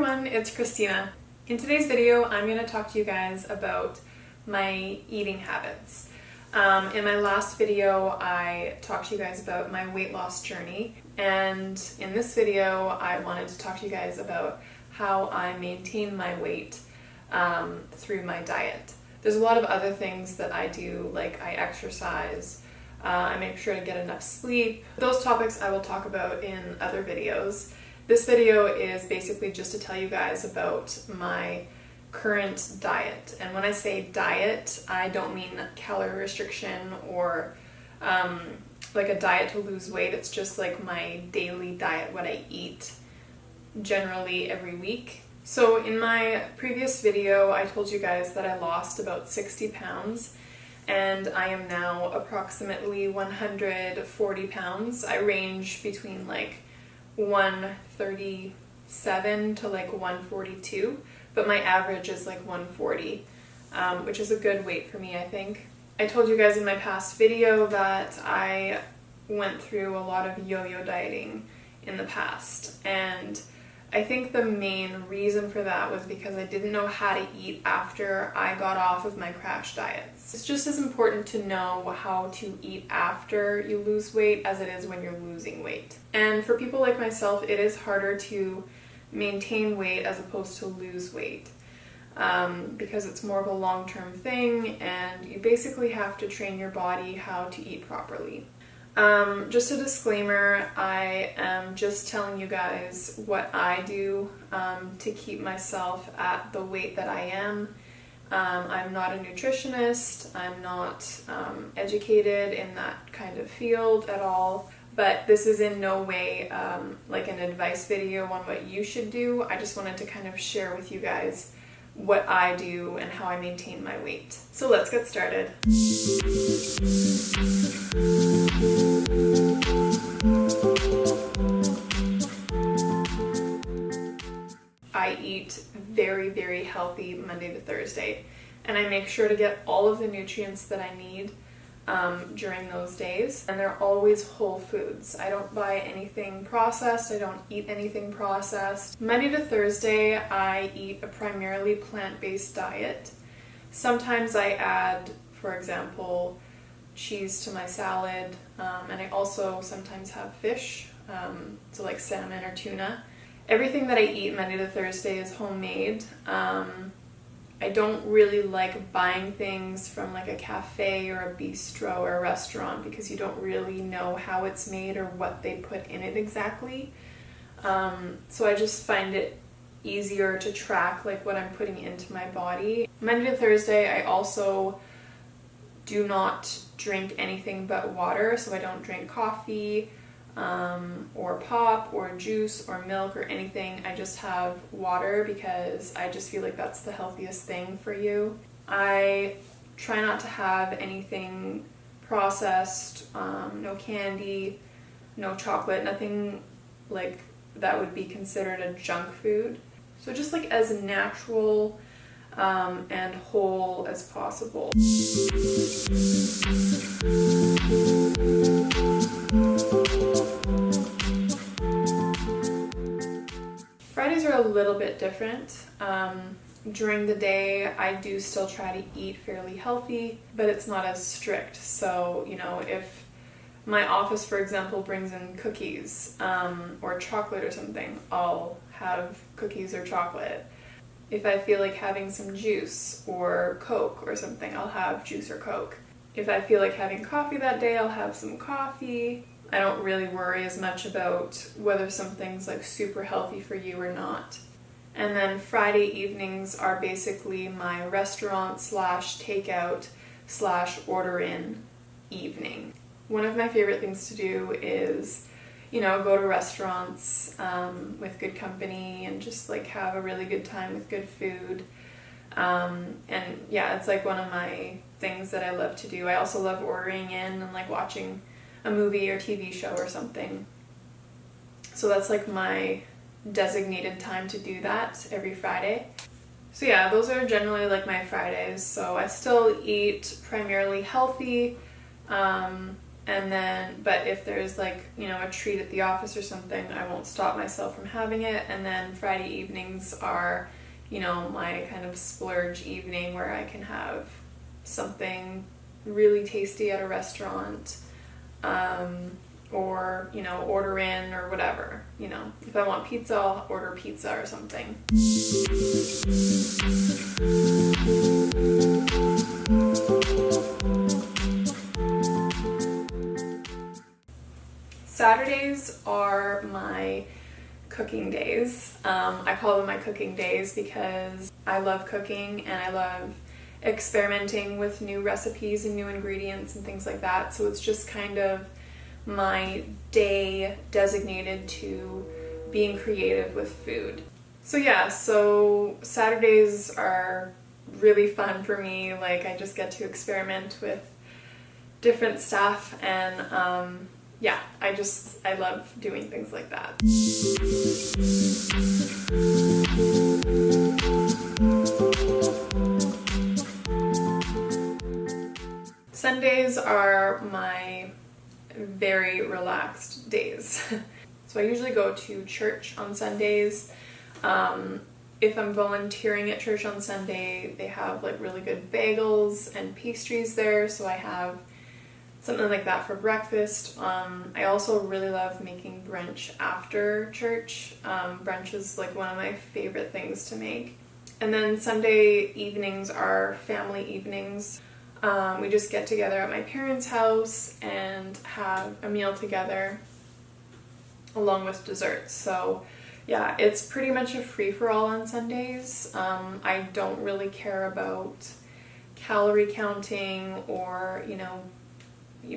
everyone, it's Christina. In today's video, I'm going to talk to you guys about my eating habits. In my last video, I talked to you guys about my weight loss journey, and in this video, I wanted to talk to you guys about how I maintain my weight through my diet. There's a lot of other things that I do, like I exercise, I make sure to get enough sleep. Those topics I will talk about in other videos. This video is basically just to tell you guys about my current diet. And when I say diet, I don't mean calorie restriction or like a diet to lose weight. It's just like my daily diet, what I eat generally every week. So in my previous video, I told you guys that I lost about 60 pounds and I am now approximately 140 pounds. I range between like 137 to like 142, but my average is like 140, which is a good weight for me, I think. I told you guys in my past video that I went through a lot of yo-yo dieting in the past, and I think the main reason for that was because I didn't know how to eat after I got off of my crash diets. It's just as important to know how to eat after you lose weight as it is when you're losing weight. And for people like myself, it is harder to maintain weight as opposed to lose weight because it's more of a long-term thing, and you basically have to train your body how to eat properly. Just a disclaimer, I am just telling you guys what I do to keep myself at the weight that I am. I'm not a nutritionist, I'm not educated in that kind of field at all, but this is in no way like an advice video on what you should do. I just wanted to kind of share with you guys what I do and how I maintain my weight. So let's get started. I eat very, very healthy Monday to Thursday, and I make sure to get all of the nutrients that I need during those days, and they're always whole foods. I don't buy anything processed, I don't eat anything processed. Monday to Thursday, I eat a primarily plant-based diet. Sometimes I add, for example, cheese to my salad, and I also sometimes have fish, so like salmon or tuna. Everything that I eat Monday to Thursday is homemade. I don't really like buying things from like a cafe or a bistro or a restaurant because you don't really know how it's made or what they put in it exactly. So I just find it easier to track like what I'm putting into my body. Monday to Thursday, I also do not drink anything but water, so I don't drink coffee or pop or juice or milk or anything. I just have water because I just feel like that's the healthiest thing for you. I try not to have anything processed, no candy, no chocolate, nothing like that would be considered a junk food. So just like as natural and whole as possible. Fridays are a little bit different. During the day, I do still try to eat fairly healthy, but it's not as strict. So, you know, if my office, for example, brings in cookies or chocolate or something, I'll have cookies or chocolate. If I feel like having some juice or Coke or something, I'll have juice or Coke. If I feel like having coffee that day, I'll have some coffee. I don't really worry as much about whether something's like super healthy for you or not. And then Friday evenings are basically my restaurant / takeout / order in evening. One of my favorite things to do is, you know, go to restaurants with good company and just like have a really good time with good food. And yeah, it's like one of my things that I love to do. I also love ordering in and like watching a movie or TV show or something. So that's like my designated time to do that every Friday. So yeah, those are generally like my Fridays. So I still eat primarily healthy. And then, but if there's like, you know, a treat at the office or something, I won't stop myself from having it. And then Friday evenings are, you know, my kind of splurge evening where I can have something really tasty at a restaurant, or, you know, order in or whatever. You know, if I want pizza, I'll order pizza or something. Saturdays are my cooking days. I call them my cooking days because I love cooking and I love experimenting with new recipes and new ingredients and things like that. So it's just kind of my day designated to being creative with food. So yeah, so Saturdays are really fun for me. Like, I just get to experiment with different stuff, and yeah, I love doing things like that. Sundays are my very relaxed days. So I usually go to church on Sundays. If I'm volunteering at church on Sunday, they have like really good bagels and pastries there, so I have something like that for breakfast. I also really love making brunch after church. Brunch is like one of my favorite things to make. And then Sunday evenings are family evenings. We just get together at my parents' house and have a meal together along with desserts. So yeah, it's pretty much a free-for-all on Sundays. I don't really care about calorie counting or, you know,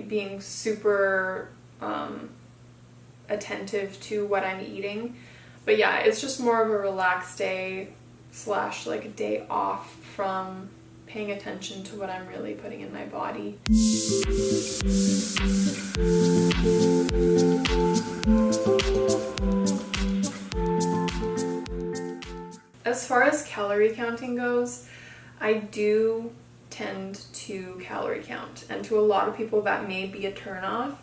being super attentive to what I'm eating. But yeah, it's just more of a relaxed day / like a day off from paying attention to what I'm really putting in my body. As far as calorie counting goes, I do tend to calorie count, and to a lot of people that may be a turnoff,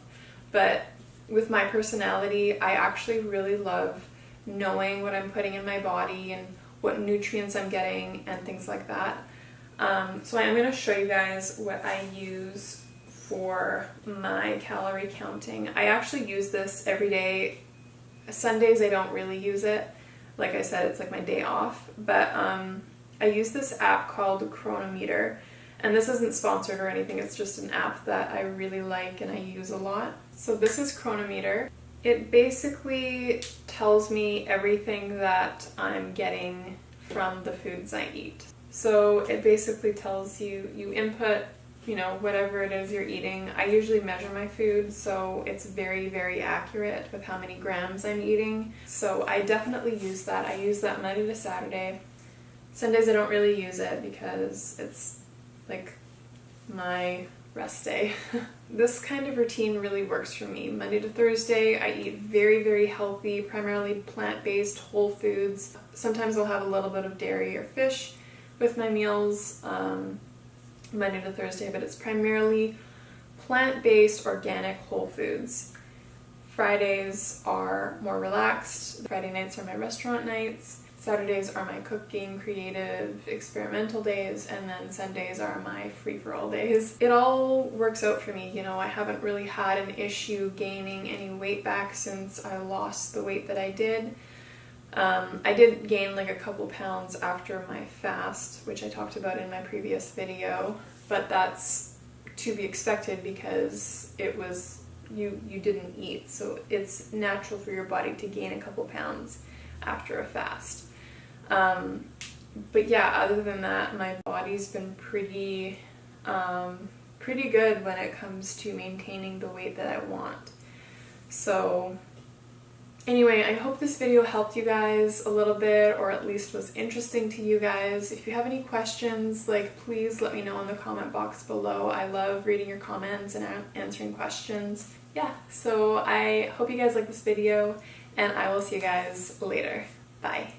but with my personality, I actually really love knowing what I'm putting in my body and what nutrients I'm getting and things like that. So I'm going to show you guys what I use for my calorie counting. I actually use this every day. Sundays I don't really use it. Like I said, it's like my day off, but I use this app called Cronometer, and this isn't sponsored or anything, it's just an app that I really like and I use a lot. So this is Cronometer. It basically tells me everything that I'm getting from the foods I eat. So it basically tells you, you input, you know, whatever it is you're eating. I usually measure my food, so it's very, very accurate with how many grams I'm eating. So I definitely use that. I use that Monday to Saturday. Sundays I don't really use it because it's like my rest day. This kind of routine really works for me. Monday to Thursday, I eat very, very healthy, primarily plant-based whole foods. Sometimes I'll have a little bit of dairy or fish with my meals Monday to Thursday, but it's primarily plant-based, organic whole foods. Fridays are more relaxed. Friday nights are my restaurant nights. Saturdays are my cooking, creative, experimental days, and then Sundays are my free-for-all days. It all works out for me. You know, I haven't really had an issue gaining any weight back since I lost the weight that I did. I did gain like a couple pounds after my fast, which I talked about in my previous video, but that's to be expected because it was, you didn't eat, so it's natural for your body to gain a couple pounds after a fast. But yeah, other than that, my body's been pretty good when it comes to maintaining the weight that I want. So anyway, I hope this video helped you guys a little bit, or at least was interesting to you guys. If you have any questions, like, please let me know in the comment box below. I love reading your comments and answering questions. Yeah, so I hope you guys like this video, and I will see you guys later. Bye.